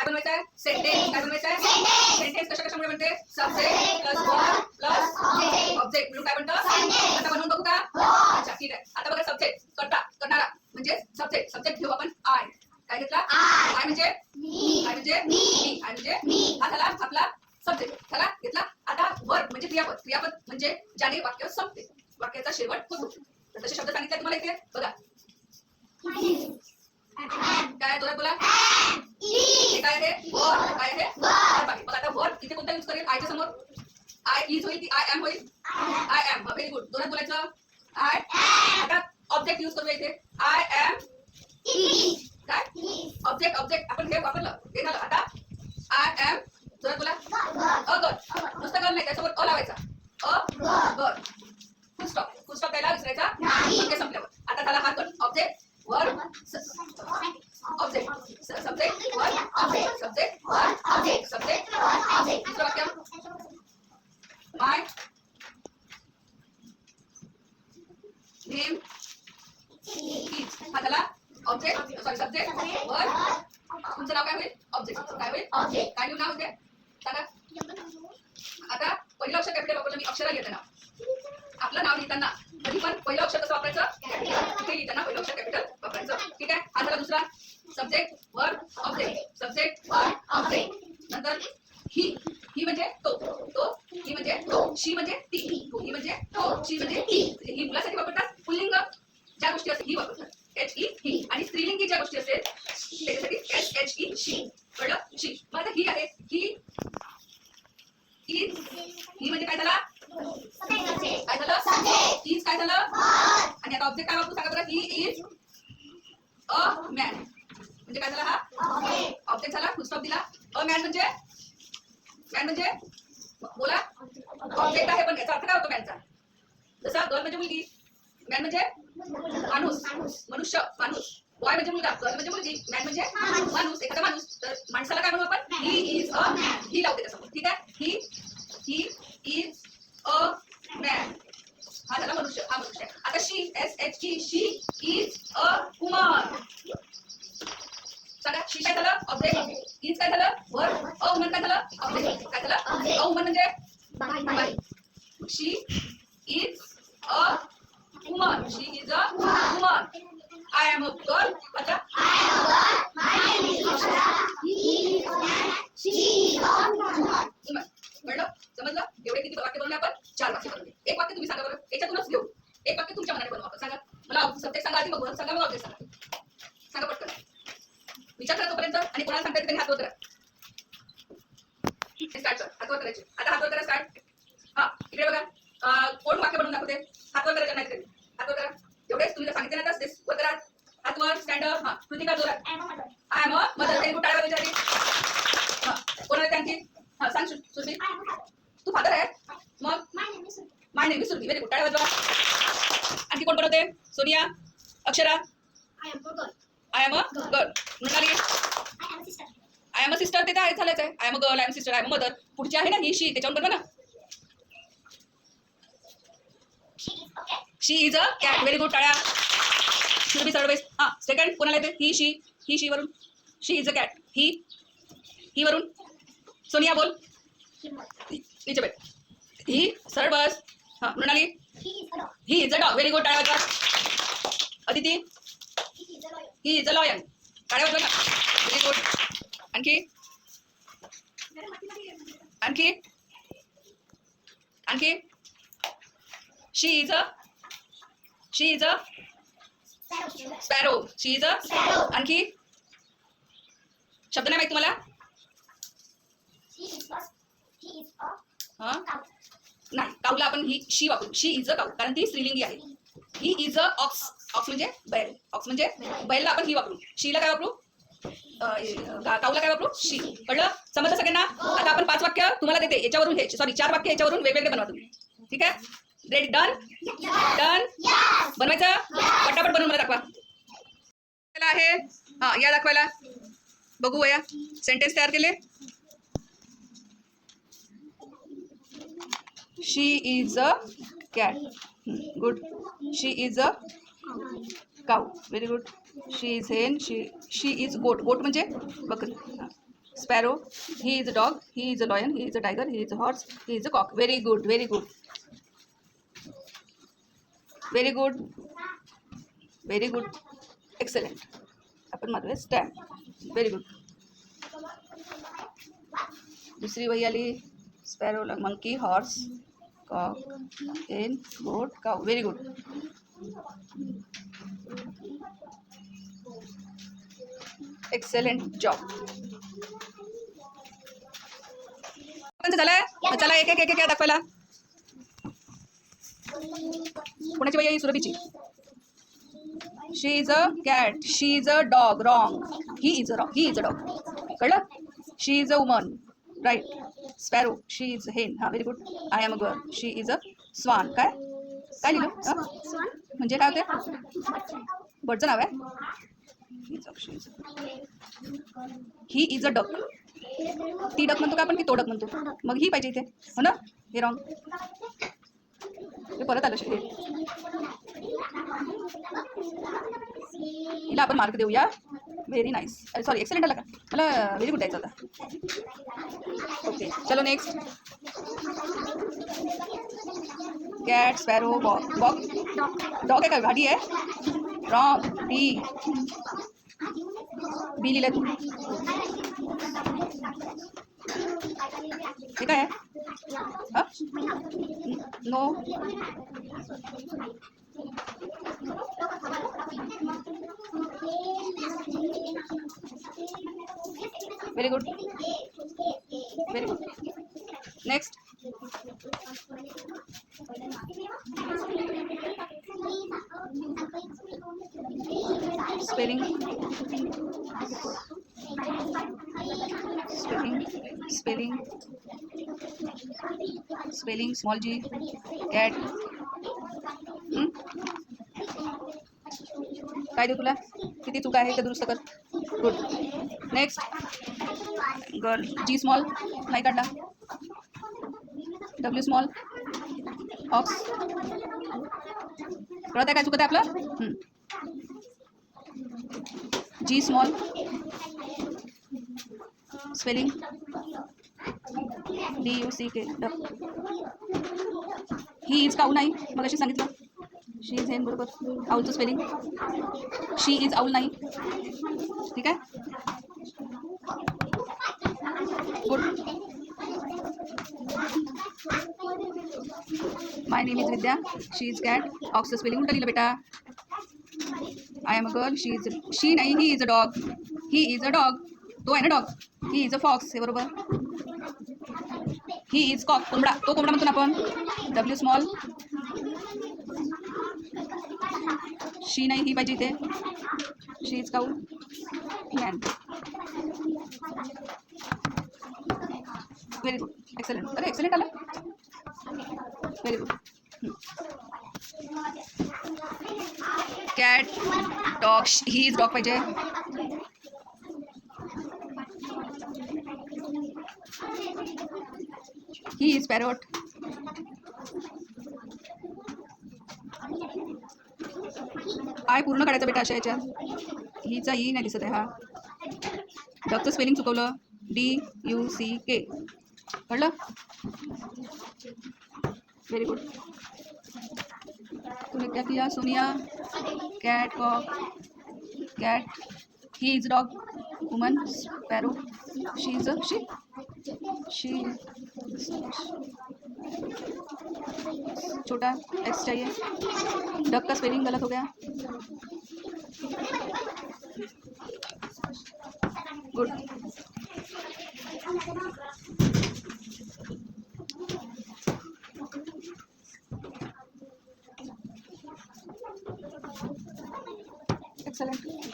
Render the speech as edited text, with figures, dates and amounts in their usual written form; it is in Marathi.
काय बनवायचं आहे? सेंटेन्स. काय बनवायचं आहे? सेंटेन्स कशामुळे बनते? Subject plus verb plus object मिळून काय बनतं? आता बनवून बघू का? अच्छा ठीक आहे. आता बघा सब्जेक्ट करणारा म्हणजे सब्जेक्ट घेऊ आपण आय. काय घेतला? आय म्हणजे मी. आय म्हणजे मी. आय म्हणजे मी. हा झाला आपला सब्जेक्ट. झाला घेतला. आता वर्ब म्हणजे क्रियापद म्हणजे ज्याने वाक्य संपते, वाक्याचा शेवट होतो. तर तसे शब्द सांगितले तुम्हाला इथे बघा. काय जोरात बोला. हे काय आहे? वर्ब. काय आहे? वर्ब. बघा आता वर्ब इथे कोणता यूज करेल? आयच्या समोर आय इज होईल की आय एम होईल? I am. Very good. जोरात बोलायचं. आय. आता ऑब्जेक्ट यूज करूया इथे. आय एम काय? ऑब्जेक्ट आपण हे वापरलं. हे झालं. आता आय एम जोरात बोला. A girl. नुसतं गर्ल नाही, त्याच्यावर अ लावायचा. A girl. फुल स्टॉप द्यायला विसरायचा वाक्य संपल्यावर. आता झाला हा girl. Object verb object subject verb object subject verb object subject verb object. दुसरं वाक्य माय नेम इज. हा झाला ऑब्जेक्ट सब्जेक्ट वर्ब. तुमचं नाव काय होईल? ऑब्जेक्ट. काय होईल? ऑब्जेक्ट. काय नाव होते सांगा. आता पहिलं अक्षर कॅपिटल वापरलं मी अक्षर घेताना. आपलं नाव लिहिताना कधी पण पहिलं अक्षर कसं वापरायचं? इथे लिहिताना पहिलं अक्षर कॅपिटल वापरायचं. ठीक आहे. हा झाला दुसरा subject verb object subject verb object. नंतर ही म्हणजे तो. ही म्हणजे तो. शी म्हणजे ती. ही म्हणजे तो. शी म्हणजे ती. ही मुलासाठी वापरतात. पुल्लिंग ज्या गोष्टी असतात ही वापरतात. एच ई ही. आणि स्त्रीलिंगी ज्या गोष्टी असतात त्याच्यासाठी एस एच ई शी. कळलं? शी. मग आता ही आहे. ही म्हणजे काय झाला? काय झालं? इज काय झालं? आणि आता ऑब्जेक्ट काय वापरू सांगा बरं. ही इज अ मॅन. म्हणजे काय झाला? हा ऑब्जेक्ट झाला. फुल स्टॉप दिला. अ मॅन म्हणजे बोला. ऑब्जेक्ट आहे पण याचा अर्थ काय होतो मॅनचा? जसा गर्ल म्हणजे मुलगी, मॅन म्हणजे माणूस, मनुष्य, माणूस. बॉय म्हणजे मुलगा, गर्ल म्हणजे मुलगी, मॅन म्हणजे माणूस, एखादा माणूस. तर माणसाला काय म्हणू आपण? ही इज अ मॅन. ही लावते त्यासमोर. ठीक आहे. He is a man. हा झाला मनुष्य. हा मनुष्य. आता she S H E she is a woman. सांगा. शी काय झालं? ऑब्जेक्ट. इज काय झालं? वर्ब. अ वुमन काय झालं? ऑब्जेक्ट. काय झालं? अ वुमन म्हणजे बाई. She is a woman. She is a woman. I am a girl. आता कळलं? समजलं? एवढे किती वाक्य बनवले आपण? 4 वाक्य बनवले. एक वाक्य तुम्ही सांगा बरं. याच्यातूनच घेऊ. एक वाक्य तुमच्या मनाने बनवा. सांगा. मला सब्जेक्ट सांगा आधी, मग सांगा, मग ऑब्जेक्ट सांगा. सांगा पटकन. विचार करा तोपर्यंत. आणि कोणाला सांगता येते त्यांनी हात वर करा. स्टार्ट कर. हात वर करायचे. आता हात वर करा. स्टार्ट. हा इकडे बघा. कोण वाक्य बनवून दाखवते? हात वर करायचं नाही तरी. हात वर करा. एवढेच तुम्ही सांगितले ना तसेच वर करा. हात वर. Stand up. हा कृतिका जोरात. I am a mother. Very good. टाळ्या वाजवायच्या आधी. हा कोणाला येते आणखी? हा सांग सुश्री. तू फादर आहे. मग my name is Surabhi. Very good. टाळ्या वाजवा. आणखी कोण बनवते? Sonia, Akshara. I am a girl. Mrunali. I am a sister. ते तर आहे, झालंच आहे. I am a girl, I am sister, I am a mother. पुढची आहे ना ही शी, त्याच्यावर बनवा ना. She is a cat. Very good. टाळ्या. सुरभी सर्वेस. हा सेकंड कोणाला येते? ही शी वरून. शी इज अ कॅट. ही वरून सोनिया बोल. नीचे बैठ. ही सरळ बस. हा Mrunali. He is a dog. Very good. टाळ्या वाजवा. Aditi. He is a lion. टाळ्या वाजवा ना. Very good. आणखी she is a sparrow. She is a आणखी शब्द नाही माहित तुम्हाला? हा नाही, काऊला आपण ही शी वापरू. शी इज अ काऊ, कारण ती स्त्रीलिंगी आहे. He is a ox. Ox म्हणजे बैल. ऑक्स म्हणजे बैलला आपण ही वापरू. शीला काय वापरू? काऊला काय वापरू? शी. कळलं? समजलं सगळ्यांना? आता आपण 5 वाक्य तुम्हाला देते. याच्यावरून हे 4 वाक्य याच्यावरून वेगवेगळे बनवा तुम्ही. ठीक आहे? रेडी? डन. बनवायचं? पटापट बनवून मला दाखवा. आहे हा या दाखवायला. बघू या सेंटेन्स तयार केले. She is a cat. Good. She is a cow. Very good. She is hen. She is got. गोट म्हणजे बकरी. Sparrow. He is a dog. He is a lion. He is a tiger. He is a horse. He is a cock. Very good. Very good. Very good. Very good. Excellent. अपन मारूया स्टॅम्प. Very good. दुसरी वही आली. Sparrow, monkey, horse, cock, hen, goat, cow. Very good. Excellent job. झालंय. चला एक एक एक एक दाखवायला. कोणाची वही आहे? सुरभीची. She is a cat. She is a dog. Wrong. He is a dog. कळलं? She is a woman. Right. Sparrow. She is hen. हां, very good. I am a girl. She is a swan. काय काय लिहिलं? म्हणजे काय होते? बर्डचं नाव आहे. He is a duck. ती डक म्हणतो का आपण, की तो डक म्हणतो? मग ही पाहिजे इथे, हो ना? हे रॉंग. हे परत आलं शे. हिला आपण मार्क देऊया. Very nice. सॉरी, एक्सलेंट आला का? मला व्हेरी गुड द्यायचा होता. ओके, चलो next. Cat, sparrow, bog. Dog आहे का? गाडी आहे. रॉंग. बी. बी लिहिलं तू. हे काय आहे? No. Very good. Very good. Next. Spelling. Spelling. Small g. Cat. काय देऊ तुला? किती चुका आहे ते दुरुस्त कर. Good. Next. Girl. G small नाही काढला. डब्ल्यू स्मॉल. ऑक्स. कळत आहे काय चुकत आहे आपलं? G small. Spelling. DUCK. He is cow नाही, मग अशी सांगितलं. She is hen. बरोबर. आऊलचं स्पेलिंग. शी इज आऊल नाही. ठीक आहे. Good. My name is Vidya. She is cat. ऑक्सचं स्पेलिंग उलटं लिहिलं बेटा. I am a girl. She नाही. He is a dog. He is a dog. तो आहे ना dog. He is a fox. हे बरोबर. He is cock. कोंबडा. तो कोंबडा म्हणतो ना आपण. W small. शी नाही. ही पाहिजे इथे. She is cow. Man. Very good. Excellent. अरे एक्सलेंट आला. Very good. Cat, dog. He is dog पाहिजे. He is parrot. आय पूर्ण काढायचं बेटा अशा याच्यात. हिचा ई नाही दिसत आहे. हा. डॉगचं स्पेलिंग चुकवलं. DUCK. कळलं? Very good. तूने क्या किया Sonia? Cat, cock, cat. He is dog. Woman. Sparrow. She is a she. छोटा एक्स चाहिए. डक का स्पेलिंग गलत हो गया. गुड. एक्सलेंट.